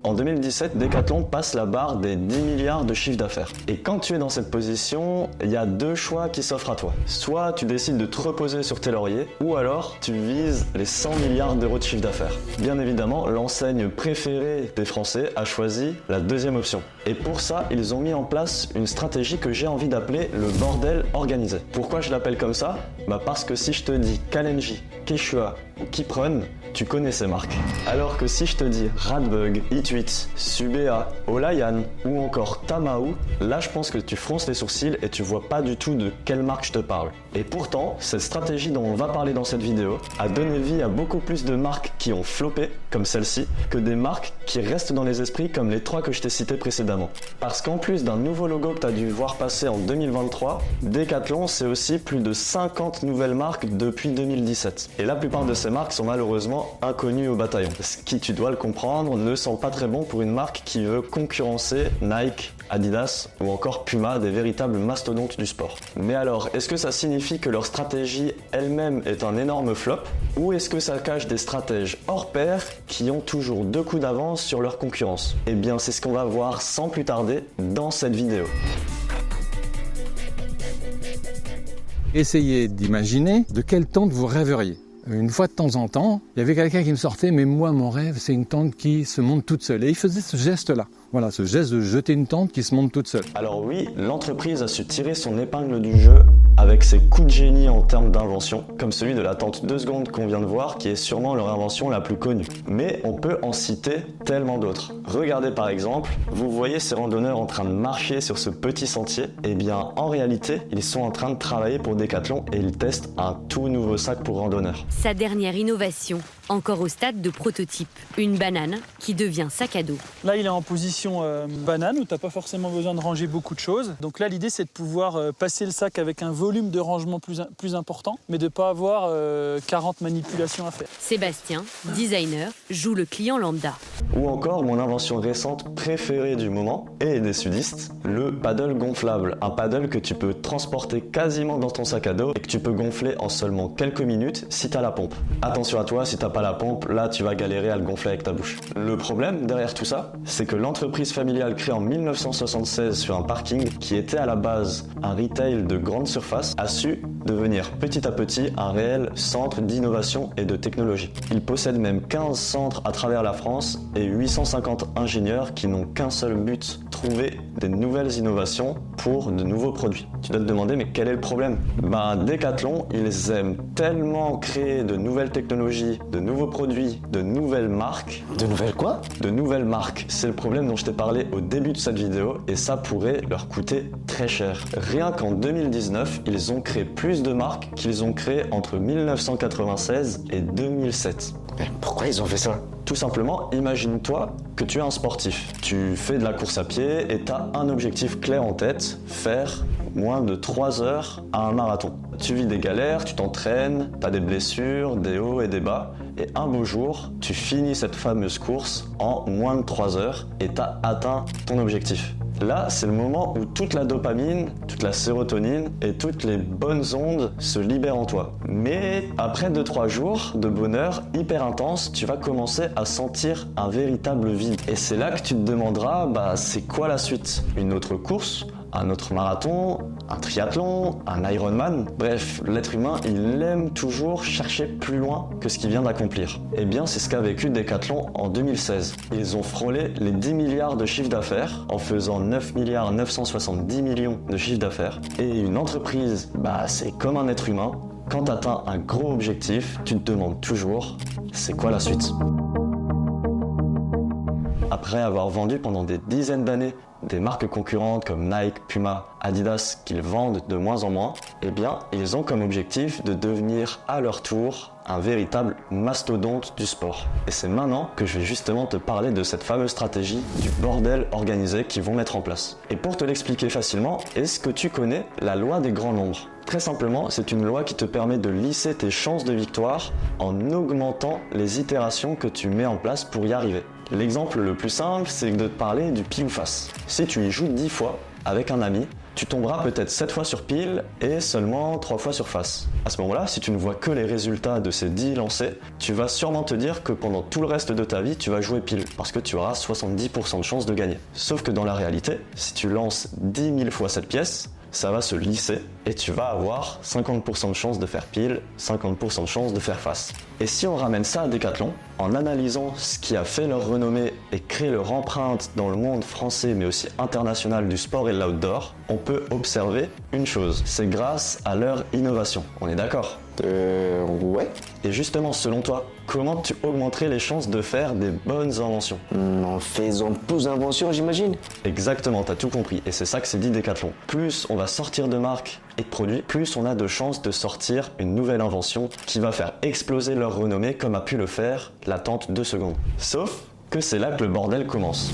En 2017, Decathlon passe la barre des 10 milliards de chiffre d'affaires. Et quand tu es dans cette position, il y a deux choix qui s'offrent à toi. Soit tu décides de te reposer sur tes lauriers, ou alors tu vises les 100 milliards d'euros de chiffre d'affaires. Bien évidemment, l'enseigne préférée des Français a choisi la deuxième option. Et pour ça, ils ont mis en place une stratégie que j'ai envie d'appeler le bordel organisé. Pourquoi je l'appelle comme ça ? Parce que si je te dis Kalenji, Quechua ou Kiprun, tu connais ces marques. Alors que si je te dis Radbug, Ituit, Subea, Olayan ou encore Tamao, là je pense que tu fronces les sourcils et tu vois pas du tout de quelle marque je te parle. Et pourtant, cette stratégie dont on va parler dans cette vidéo a donné vie à beaucoup plus de marques qui ont floppé, comme celle-ci, que des marques qui restent dans les esprits comme les trois que je t'ai cités précédemment. Parce qu'en plus d'un nouveau logo que tu as dû voir passer en 2023, Decathlon c'est aussi plus de 50 nouvelles marques depuis 2017. Et la plupart de ces marques sont malheureusement inconnues au bataillon. Ce qui, tu dois le comprendre, ne sent pas très bon pour une marque qui veut concurrencer Nike, Adidas ou encore Puma, des véritables mastodontes du sport. Mais alors, est-ce que ça signifie que leur stratégie elle-même est un énorme flop? Ou est-ce que ça cache des stratèges hors pair qui ont toujours deux coups d'avance sur leur concurrence? Eh bien, c'est ce qu'on va voir sans plus tarder dans cette vidéo. Essayez d'imaginer de quelle tente vous rêveriez. Une fois de temps en temps, il y avait quelqu'un qui me sortait « mais moi mon rêve c'est une tente qui se monte toute seule » et il faisait ce geste-là. Voilà, ce geste de jeter une tente qui se monte toute seule. Alors oui, l'entreprise a su tirer son épingle du jeu avec ses coups de génie en termes d'invention, comme celui de la tente 2 secondes qu'on vient de voir, qui est sûrement leur invention la plus connue. Mais on peut en citer tellement d'autres. Regardez par exemple, vous voyez ces randonneurs en train de marcher sur ce petit sentier. Eh bien, en réalité, ils sont en train de travailler pour Decathlon et ils testent un tout nouveau sac pour randonneurs. Sa dernière innovation, encore au stade de prototype, une banane qui devient sac à dos. Là, il est en position banane où tu n'as pas forcément besoin de ranger beaucoup de choses. Donc là, l'idée, c'est de pouvoir passer le sac avec un volume de rangement plus important, mais de ne pas avoir 40 manipulations à faire. Sébastien, designer, joue le client lambda. Ou encore mon invention récente préférée du moment et des sudistes, le paddle gonflable. Un paddle que tu peux transporter quasiment dans ton sac à dos et que tu peux gonfler en seulement quelques minutes si tu as la pompe. Attention à toi, si tu n'as pas la pompe, là tu vas galérer à le gonfler avec ta bouche. Le problème derrière tout ça, c'est que l'entreprise familiale créée en 1976 sur un parking qui était à la base un retail de grande surface a su devenir petit à petit un réel centre d'innovation et de technologie. Il possède même 15 centres à travers la France et 850 ingénieurs qui n'ont qu'un seul but, trouver des nouvelles innovations pour de nouveaux produits. Tu dois te demander mais quel est le problème? Decathlon, ils aiment tellement créer de nouvelles technologies, de nouveaux produits, de nouvelles marques. De nouvelles quoi? De nouvelles marques. C'est le problème dont je t'ai parlé au début de cette vidéo et ça pourrait leur coûter très cher. Rien qu'en 2019, ils ont créé plus de marques qu'ils ont créées entre 1996 et 2007. Mais pourquoi ils ont fait ça? Tout simplement, imagine-toi que tu es un sportif. Tu fais de la course à pied et tu as un objectif clair en tête, faire moins de 3 heures à un marathon. Tu vis des galères, tu t'entraînes, tu as des blessures, des hauts et des bas. Et un beau jour, tu finis cette fameuse course en moins de 3 heures et tu as atteint ton objectif. Là, c'est le moment où toute la dopamine, toute la sérotonine et toutes les bonnes ondes se libèrent en toi. Mais après 2-3 jours de bonheur hyper intense, tu vas commencer à sentir un véritable vide. Et c'est là que tu te demanderas, c'est quoi la suite? Une autre course? Un autre marathon, un triathlon, un Ironman. Bref, l'être humain, il aime toujours chercher plus loin que ce qu'il vient d'accomplir. Eh bien, c'est ce qu'a vécu Decathlon en 2016. Ils ont frôlé les 10 milliards de chiffre d'affaires en faisant 9 milliards 970 millions de chiffre d'affaires. Et une entreprise, c'est comme un être humain. Quand tu atteins un gros objectif, tu te demandes toujours, c'est quoi la suite? Après avoir vendu pendant des dizaines d'années des marques concurrentes comme Nike, Puma, Adidas qu'ils vendent de moins en moins, eh bien, ils ont comme objectif de devenir à leur tour un véritable mastodonte du sport. Et c'est maintenant que je vais justement te parler de cette fameuse stratégie du bordel organisé qu'ils vont mettre en place. Et pour te l'expliquer facilement, est-ce que tu connais la loi des grands nombres? Très simplement, c'est une loi qui te permet de lisser tes chances de victoire en augmentant les itérations que tu mets en place pour y arriver. L'exemple le plus simple, c'est de te parler du pile ou face. Si tu y joues 10 fois avec un ami, tu tomberas peut-être 7 fois sur pile et seulement 3 fois sur face. À ce moment-là, si tu ne vois que les résultats de ces 10 lancers, tu vas sûrement te dire que pendant tout le reste de ta vie, tu vas jouer pile, parce que tu auras 70% de chances de gagner. Sauf que dans la réalité, si tu lances 10 000 fois cette pièce, ça va se lisser et tu vas avoir 50% de chances de faire pile, 50% de chances de faire face. Et si on ramène ça à Decathlon, en analysant ce qui a fait leur renommée et créé leur empreinte dans le monde français mais aussi international du sport et de l'outdoor, on peut observer une chose, c'est grâce à leur innovation. On est d'accord ? Ouais. Et justement, selon toi, comment tu augmenterais les chances de faire des bonnes inventions ? En faisant plus d'inventions, j'imagine. Exactement, t'as tout compris. Et c'est ça que s'est dit Decathlon. Plus on va sortir de marques et de produits, plus on a de chances de sortir une nouvelle invention qui va faire exploser leur renommée comme a pu le faire la tente 2 secondes. Sauf que c'est là que le bordel commence.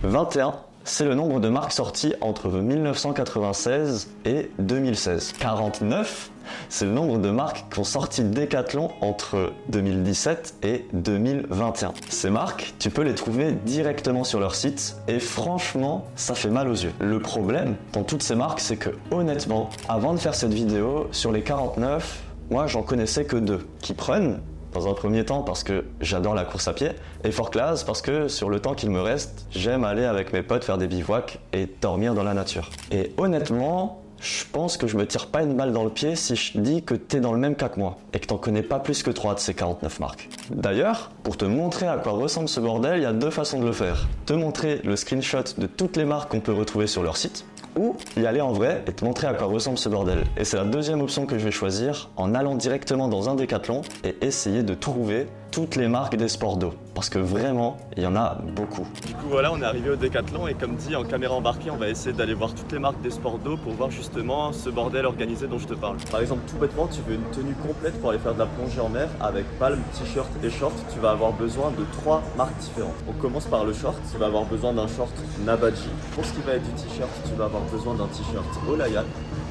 21. C'est le nombre de marques sorties entre 1996 et 2016. 49, c'est le nombre de marques qui ont sorti Decathlon entre 2017 et 2021. Ces marques, tu peux les trouver directement sur leur site et franchement, ça fait mal aux yeux. Le problème dans toutes ces marques, c'est que honnêtement, avant de faire cette vidéo, sur les 49, moi j'en connaissais que 2 qui prennent. Dans un premier temps parce que j'adore la course à pied et Fort Class parce que sur le temps qu'il me reste, j'aime aller avec mes potes faire des bivouacs et dormir dans la nature. Et honnêtement, je pense que je me tire pas une balle dans le pied si je dis que t'es dans le même cas que moi et que t'en connais pas plus que 3 de ces 49 marques. D'ailleurs, pour te montrer à quoi ressemble ce bordel, il y a 2 façons de le faire. Te montrer le screenshot de toutes les marques qu'on peut retrouver sur leur site ou y aller en vrai et te montrer à quoi ressemble ce bordel. Et c'est la deuxième option que je vais choisir en allant directement dans un Decathlon et essayer de trouver toutes les marques des sports d'eau. Parce que vraiment, il y en a beaucoup. Du coup voilà, on est arrivé au Decathlon et comme dit en caméra embarquée, on va essayer d'aller voir toutes les marques des sports d'eau pour voir justement ce bordel organisé dont je te parle. Par exemple, tout bêtement, tu veux une tenue complète pour aller faire de la plongée en mer avec palme, t-shirt et short, tu vas avoir besoin de 3 marques différentes. On commence par le short, tu vas avoir besoin d'un short Navaji. Pour ce qui va être du t-shirt, tu vas avoir besoin d'un t-shirt Olayan,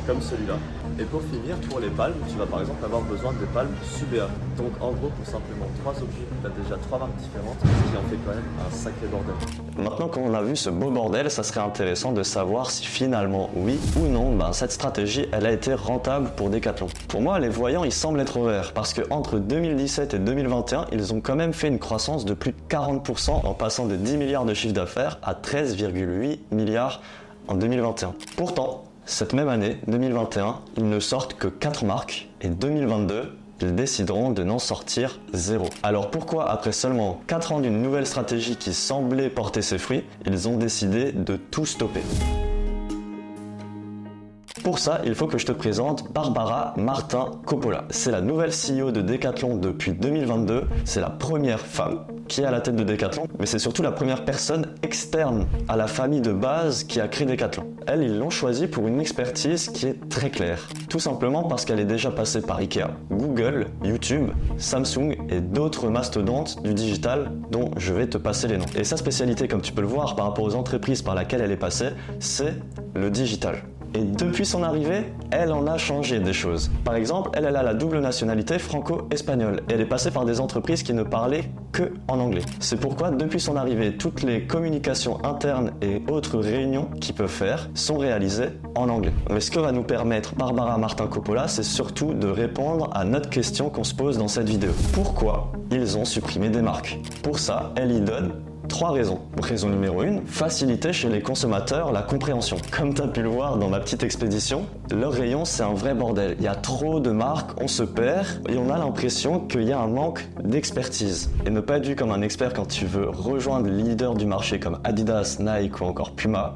comme celui-là. Et pour finir, pour les palmes, tu vas par exemple avoir besoin de palmes Subea. Donc en gros, pour simplement 3 objets, tu as déjà 3 marques différentes, ce qui en fait quand même un sacré bordel. Maintenant qu'on a vu ce beau bordel, ça serait intéressant de savoir si finalement, oui ou non, cette stratégie, elle a été rentable pour Decathlon. Pour moi, les voyants, ils semblent être verts, parce que entre 2017 et 2021, ils ont quand même fait une croissance de plus de 40% en passant de 10 milliards de chiffre d'affaires à 13,8 milliards en 2021. Pourtant, cette même année, 2021, ils ne sortent que 4 marques et 2022, ils décideront de n'en sortir 0. Alors pourquoi, après seulement 4 ans d'une nouvelle stratégie qui semblait porter ses fruits, ils ont décidé de tout stopper ? Pour ça, il faut que je te présente Barbara Martin Coppola. C'est la nouvelle CEO de Decathlon depuis 2022. C'est la première femme qui est à la tête de Decathlon, mais c'est surtout la première personne externe à la famille de base qui a créé Decathlon. Elle, ils l'ont choisie pour une expertise qui est très claire. Tout simplement parce qu'elle est déjà passée par Ikea, Google, YouTube, Samsung et d'autres mastodontes du digital dont je vais te passer les noms. Et sa spécialité, comme tu peux le voir par rapport aux entreprises par lesquelles elle est passée, c'est le digital. Et depuis son arrivée, elle en a changé des choses. Par exemple, elle a la double nationalité franco-espagnole. Elle est passée par des entreprises qui ne parlaient que en anglais. C'est pourquoi, depuis son arrivée, toutes les communications internes et autres réunions qu'ils peuvent faire sont réalisées en anglais. Mais ce que va nous permettre Barbara Martin Coppola, c'est surtout de répondre à notre question qu'on se pose dans cette vidéo. Pourquoi ils ont supprimé des marques ? Pour ça, elle y donne 3 raisons. Raison numéro 1, faciliter chez les consommateurs la compréhension. Comme tu as pu le voir dans ma petite expédition, leur rayon c'est un vrai bordel. Il y a trop de marques, on se perd et on a l'impression qu'il y a un manque d'expertise. Et ne pas être vu comme un expert quand tu veux rejoindre les leaders du marché comme Adidas, Nike ou encore Puma,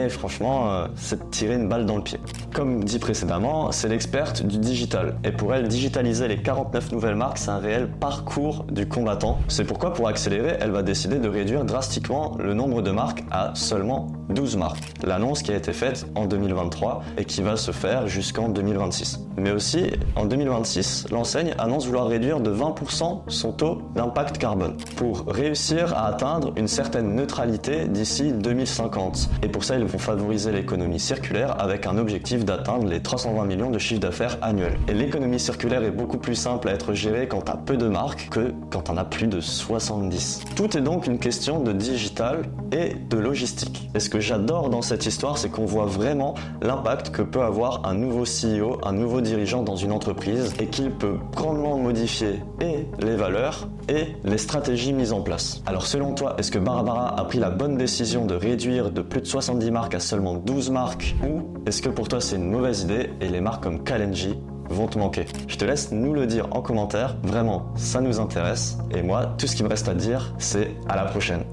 franchement, c'est de tirer une balle dans le pied. Comme dit précédemment, c'est l'experte du digital. Et pour elle, digitaliser les 49 nouvelles marques, c'est un réel parcours du combattant. C'est pourquoi pour accélérer, elle va décider de réduire drastiquement le nombre de marques à seulement 12 marques. L'annonce qui a été faite en 2023 et qui va se faire jusqu'en 2026. Mais aussi, en 2026, l'enseigne annonce vouloir réduire de 20% son taux d'impact carbone pour réussir à atteindre une certaine neutralité d'ici 2050. Et pour ça, ils vont favoriser l'économie circulaire avec un objectif d'atteindre les 320 millions de chiffre d'affaires annuel. Et l'économie circulaire est beaucoup plus simple à être gérée quand tu as peu de marques que quand tu en as plus de 70. Tout est donc une question question de digital et de logistique. Et ce que j'adore dans cette histoire, c'est qu'on voit vraiment l'impact que peut avoir un nouveau CEO, un nouveau dirigeant dans une entreprise et qu'il peut grandement modifier et les valeurs et les stratégies mises en place. Alors selon toi, est-ce que Barbara a pris la bonne décision de réduire de plus de 70 marques à seulement 12 marques ou est-ce que pour toi c'est une mauvaise idée et les marques comme Kalenji vont te manquer? Je te laisse nous le dire en commentaire, vraiment ça nous intéresse et moi tout ce qui me reste à dire c'est à la prochaine.